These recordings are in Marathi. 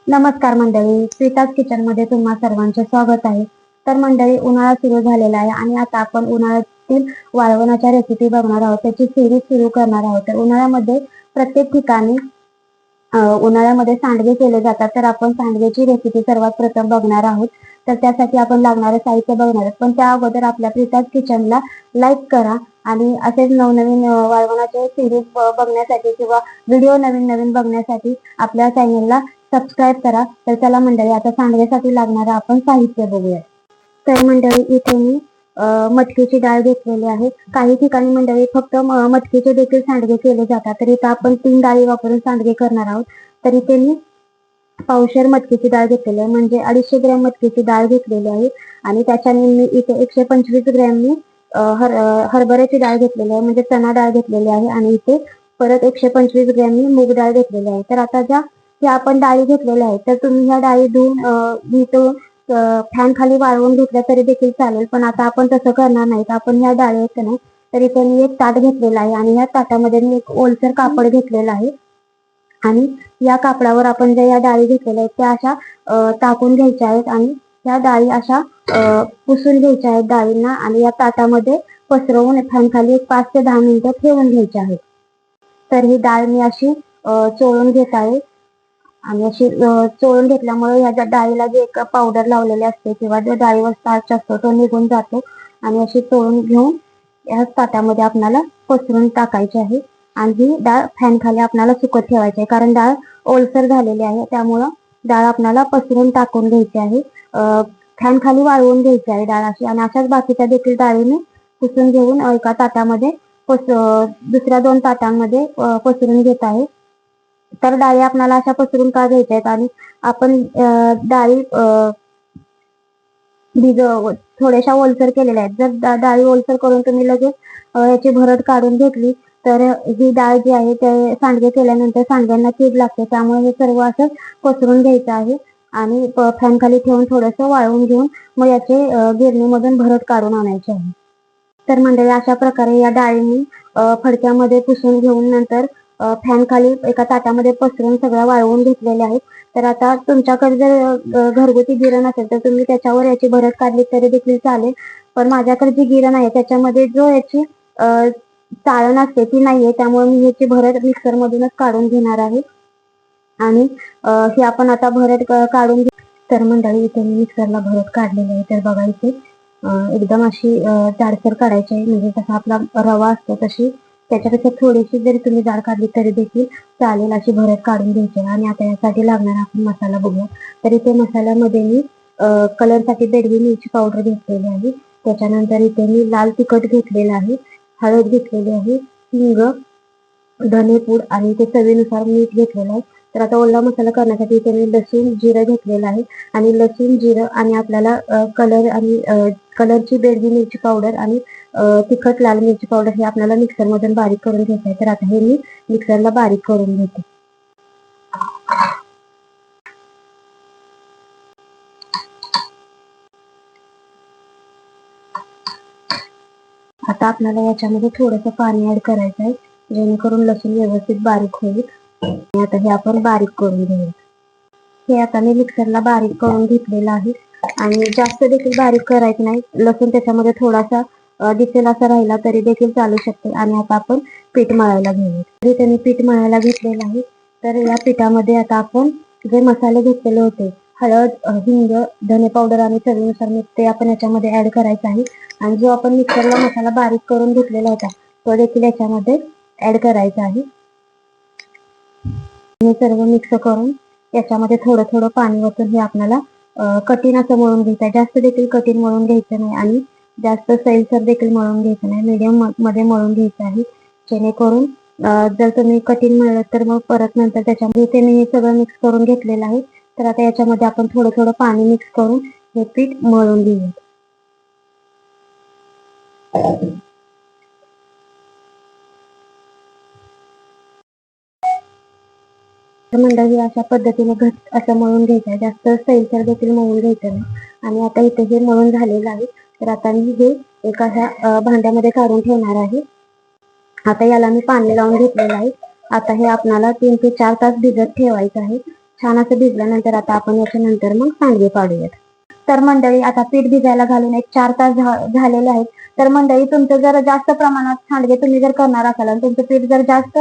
नमस्कार मंडळी, प्रीताज किचन मध्ये तुम्हा सर्वांचे स्वागत आहे. तर मंडळी, उन्हाळा सुरू झालेला आहे आणि आता आपण उन्हाळ्यातील वाळवणाच्या रेसिपी बघणार आहोत. त्याची सिरीज सुरू करणार आहोत. तर उन्हाळ्यामध्ये प्रत्येक ठिकाणी उन्हाळ्यामध्ये सांडगे केले जातात. तर आपण सांडगेची रेसिपी सर्वात प्रथम बघणार आहोत. तर त्यासाठी आपण लागणारे साहित्य बघणार आहोत. पण त्या अगोदर आपल्या प्रीताज किचनला लाईक करा आणि असेच नवनवीन वाळवणाचे सिरीज बघण्यासाठी किंवा व्हिडिओ नवीन नवीन बघण्यासाठी आपल्या चॅनलला सबस्क्राईब करा. तर चला मंडळी, आता सांडग्यासाठी लागणारं आपण साहित्य बघूया. तर मंडळी, इथे मी मटकीची डाळ घेतलेली आहे. काही ठिकाणी मंडळी फक्त मटकीचे देखील सांडगे केले जातात. तर इथं आपण 3 डाळी वापरून सांडगे करणार आहोत. तर इथे मी पावशेर मटकीची डाळ घेतलेली आहे, म्हणजे 250 ग्रॅम मटकीची डाळ घेतलेली आहे. आणि त्याच्याने मी इथे 125 ग्रॅम मी हरभऱ्याची डाळ घेतलेली आहे, म्हणजे चणा डाळ घेतलेली आहे. आणि इथे परत 125 ग्रॅम मी मूग डाळ घेतलेली आहे. तर आता ह्या आपण डाळी घेतलेल्या आहेत, तर तुम्ही ह्या डाळी धुवून फॅन खाली वाळवून घेतल्या तरी देखील चालेल. पण आता आपण तसं करणार नाही. तर आपण ह्या डाळी आहेत नाही, तर इथे मी एक ताट घेतलेला आहे आणि ह्या ताटामध्ये मी एक ओलसर कापड घेतलेलं आहे. आणि या कापडावर आपण ज्या या डाळी घेतलेल्या आहेत त्या अशा टाकून घ्यायच्या आहेत आणि या डाळी अशा पुसून घ्यायच्या आहेत डाळींना आणि या ताटामध्ये पसरवून फॅन खाली 5 ते 10 मिनिटं ठेवून घ्यायची आहे. तर ही डाळ मी अशी चोळून घेत आहे आणि अशी चोळून घेतल्यामुळे ह्या डाळीला जे एक पावडर लावलेले असते किंवा जो डाळीवर स्टार्च असतो तो निघून जातो. आणि अशी चोळून घेऊन या ताटामध्ये आपल्याला पसरून टाकायची आहे आणि ही डाळ फॅन खाली आपल्याला सुकत ठेवायची आहे, कारण डाळ ओलसर झालेली आहे. त्यामुळं डाळ आपल्याला पसरून टाकून घ्यायची आहे. फॅन खाली वाळवून घ्यायची आहे डाळ अशी. आणि अशाच बाकीच्या देखील डाळी मी पुसून घेऊन एका ताटामध्ये दुसऱ्या 2 ताटांमध्ये पसरून घेत आहे. तर डाळी आपल्याला अशा पसरून का घ्यायच्या आहेत आणि आपण डाळी थोड्याशा ओलसर केलेल्या आहेत. जर डाळी ओलसर करून तुम्ही लगेच याची भरड काढून घेतली तर ही डाळ जी आहे ते सांडगे केल्यानंतर सांडग्यांना कीड लागते. त्यामुळे हे सर्व असं पसरून घ्यायचं आहे आणि फॅन खाली ठेवून थोडंसं वाळवून घेऊन मग याचे गिरणीमधून भरड काढून आणायचे आहे. तर मंडळी, अशा प्रकारे या डाळी फडक्यामध्ये पुसून घेऊन नंतर फॅन खाली एका ताटामध्ये पसरून सगळ्या वाळवून घेतलेल्या आहेत. तर आता तुमच्याकडे जर घरगुती गिरण असेल तर तुम्ही त्याच्यावर याची भरड काढली तरी देखील चालेल. पण माझ्याकडे जी गिरण आहे त्याच्यामध्ये जो याची चाळण असते ती नाहीये, त्यामुळे मी याची भरड मिक्सर मधूनच काढून घेणार आहे. आणि ही आपण आता भरड काढून तर मंडळी, इथे मी मिक्सरला भरड काढलेली आहे. तर बघा, इथे एकदम अशी जाडसर काढायची आहे, म्हणजे जसा आपला रवा असतो तशी. त्याच्यापेक्षा थोडीशी जरी तुम्ही जाड काढली तरी देखील चालेल, अशी भरड काढून घ्यायची. आणि आता यासाठी लागणारा आपण मसाला बघूया. तर इथे मसाल्यामध्ये मी कलरसाठी बेडगी मिरची पावडर घेतलेली आहे. त्याच्यानंतर इथे मी लाल तिखट घेतलेलं आहे, हळद घेतलेली आहे, हिंग, धनेपूड आणि ते चवीनुसार मीठ घेतलेलं आहे. तर आता ओला मसाला करण्यासाठी इथे मी लसूण जिरं घेतलेलं आहे. आणि लसूण जिरं आणि आपल्याला कलरची बेडगी मिरची पावडर आणि तिखट लाल मिरची पावडर हे आपल्याला मिक्सरमधून बारीक करून घ्यायचं आहे. तर आता हे मी मिक्सरला बारीक करून घेते. आता आपल्याला याच्यामध्ये थोडंसं पाणी ऍड करायचं आहे, जेणेकरून लसूण व्यवस्थित बारीक होईल. आणि आता हे आपण बारीक करून घेऊया. हे आता मी मिक्सरला बारीक करून घेतलेलं आहे आणि जास्त देखील बारीक करायचं नाही. लसूण त्याच्यामध्ये थोडासा दिसेल असा राहिला तरी देखील चालू शकते. आणि आता आपण पीठ मळायला घेऊया. तरी त्यांनी पीठ मळायला घेतलेलं आहे. तर या पिठामध्ये आता आपण जे मसाले घेतलेले होते, हळद, हिंग, धने पावडर आणि चवीनुसार मीठ, ते आपण याच्यामध्ये ऍड करायचं आहे. आणि जो आपण मिक्सरला मसाला बारीक करून घेतलेला होता तो देखील याच्यामध्ये ऍड करायचा आहे. हे सर्व मिक्स करून याच्यामध्ये थोडं थोडं पाणी ओतून हे आपल्याला कठीण असं मळून घ्यायचं आहे. जास्त देखील कठीण मळून घ्यायचं नाही आणि जास्त सैलसर देखील मळून घ्यायचं नाही, मीडियम मध्ये मळून घ्यायचं आहे. जेणेकरून जर तुम्ही कठीण मळलं तर मग परत नंतर त्याच्यामध्ये इथे मी हे सगळं मिक्स करून घेतलेलं आहे. तर आता याच्यामध्ये आपण थोडं थोडं पाणी मिक्स करून हे पीठ मळून घेऊया. तर मंडळी, अशा पद्धतीने घट्ट असं मळून घ्यायचं आहे, जास्त सैलसर देखील मळून घ्यायचं नाही. आणि आता इथे हे मळून झालेलं आहे. तर आता मी हे एका भांड्यामध्ये काढून ठेवणार आहे. आता याला मी पाणी लावून घेतलेलं आहे. आता हे आपल्याला 3 ते 4 तास भिजत ठेवायचं आहे. छान असं भिजल्यानंतर आता आपण याच्यानंतर मग सांडगे पाडूयात. तर मंडळी आता पीठ भिजायला घालून एक 4 तास झालेले आहेत. तर मंडळी तुमचं जर जास्त प्रमाणात सांडगे तुम्ही जर करणार असाल आणि तुमचं पीठ जर जास्त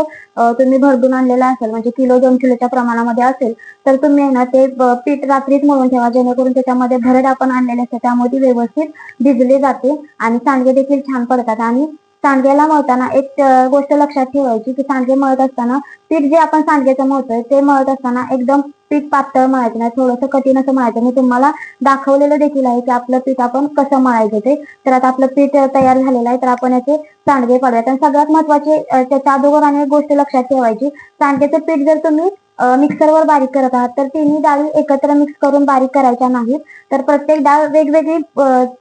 तुम्ही भरडून आणलेलं असेल म्हणजे किलो 2 किलोच्या प्रमाणामध्ये असेल तर तुम्ही आहे ना ते पीठ रात्रीच मळून ठेवा, जेणेकरून त्याच्यामध्ये भरड आपण आणलेले असते त्यामुळे ती व्यवस्थित भिजली जाते आणि सांडगे देखील छान पडतात. आणि सांडग्याला मळताना एक गोष्ट लक्षात ठेवायची की सांडगे मळत असताना पीठ जे आपण सांडग्याचं मळतोय ते मळत असताना एकदम पीठ पातळ मळायचं नाही, थोडंसं कठीण असं मळायचं. मी तुम्हाला दाखवलेलं देखील आहे की आपलं पीठ आपण कसं मळायचं ते. तर आता आपलं पीठ तयार झालेलं आहे, तर आपण याचे सांडगे पाडूयात. आणि सगळ्यात महत्वाचे त्याच्या अगोदर आणि एक गोष्ट लक्षात ठेवायची, सांडग्याचं पीठ जर तुम्ही मिक्सरवर बारीक करत आहात तर तिन्ही डाळी एकत्र मिक्स करून बारीक करायच्या नाहीत, तर प्रत्येक डाळ वेगवेगळी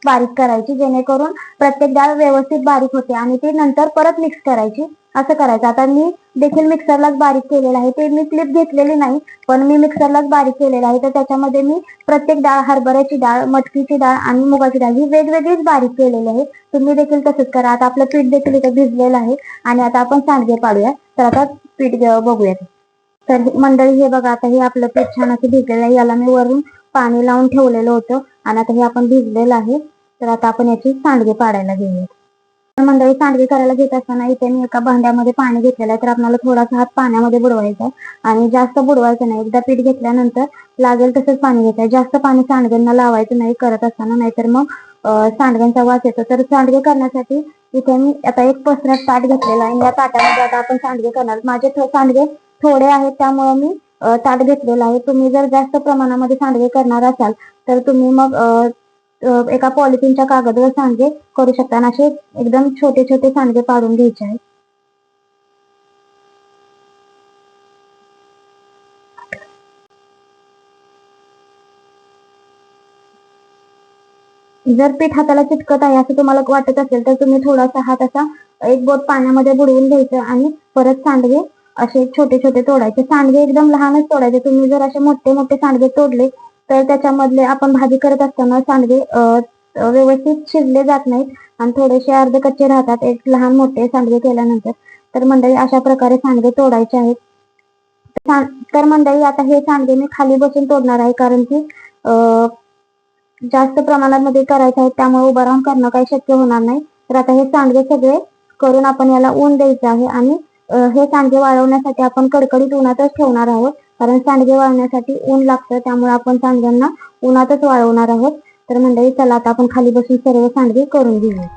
बारीक करायची, जेणेकरून प्रत्येक डाळ व्यवस्थित बारीक होते आणि ती नंतर परत मिक्स करायची, असं करायचं. आता मी देखील मिक्सरलाच बारीक केलेलं आहे, ते मी क्लिप घेतलेली नाही पण मी मिक्सरलाच बारीक केलेलं आहे. तर त्याच्यामध्ये मी प्रत्येक डाळ, हरभऱ्याची डाळ, मटकीची डाळ आणि मुगाची डाळ ही वेगवेगळीच बारीक केलेली आहे. तुम्ही देखील तसंच करा. आता आपलं पीठ देखील इथे भिजलेलं आहे आणि आता आपण सांडगे पाडूया. तर आता पीठ बघूयात. तर मंडळी हे बघा, आता हे आपलं पीठ छान असं भिजलेलं आहे. याला मी वरून पाणी लावून ठेवलेलं होतं आणि आता हे आपण भिजलेलं आहे. तर आता आपण याची सांडगे पाडायला घेऊया. तर मंडळी सांडगे करायला घेत असताना इथे मी एका भांड्यामध्ये पाणी घेतलेलं आहे, तर आपल्याला थोडासा हात पाण्यामध्ये बुडवायचा आहे आणि जास्त बुडवायचं नाही. एकदा पीठ घेतल्यानंतर लागेल तसंच पाणी घ्यायचं. जास्त पाणी सांडग्यांना लावायचं नाही करत असताना, नाहीतर मग सांडग्यांचा वास येतो. तर सांडगे करण्यासाठी इथे मी आता एक पसरट ताट घेतलेला आहे. या ताटामध्ये आता आपण सांडगे करणार. माझे सांडगे थोडे आहेत त्यामुळे मी ताट घेतलेलं आहे. तुम्ही जर जास्त प्रमाणामध्ये सांडगे करणार असाल तर तुम्ही मग एका पॉलिथिनच्या कागदावर सांडगे करू शकता आणि असे एकदम छोटे छोटे सांडगे पाडून घ्यायचे आहेत. जर पीठ हाताला चिटकत आहे असं तुम्हाला वाटत असेल तर तुम्ही थोडासा हात असा एक बोट पाण्यामध्ये बुडवून घ्यायचं आणि परत सांडगे असे छोटे छोटे तोडायचे. सांडगे एकदम लहानच तोडायचे. तुम्ही जर असे मोठे मोठे सांडगे तोडले तर त्याच्यामधले आपण भाजी करत असताना सांडगे व्यवस्थित शिजले जात नाहीत आणि थोडेसे अर्धे कच्चे राहतात एक लहान मोठे सांडगे केल्यानंतर. तर मंडळी अशा प्रकारे सांडगे तोडायचे आहेत. तर मंडळी आता हे सांडगे मी खाली बसून तोडणार आहे, कारण की जास्त प्रमाणामध्ये करायचे आहेत त्यामुळे उभं राहून करणं काही शक्य होणार नाही. तर आता हे सांडगे सगळे करून आपण याला ऊन द्यायचं आहे आणि हे सांडगे वाळवण्यासाठी आपण कडकडीत उन्हातच ठेवणार आहोत, कारण सांडगे वाळवण्यासाठी ऊन लागतं त्यामुळे आपण सांडग्यांना उन्हातच वाळवणार आहोत. तर मंडळी चला आता आपण खाली बसून सर्व सांडगे करून घेऊया.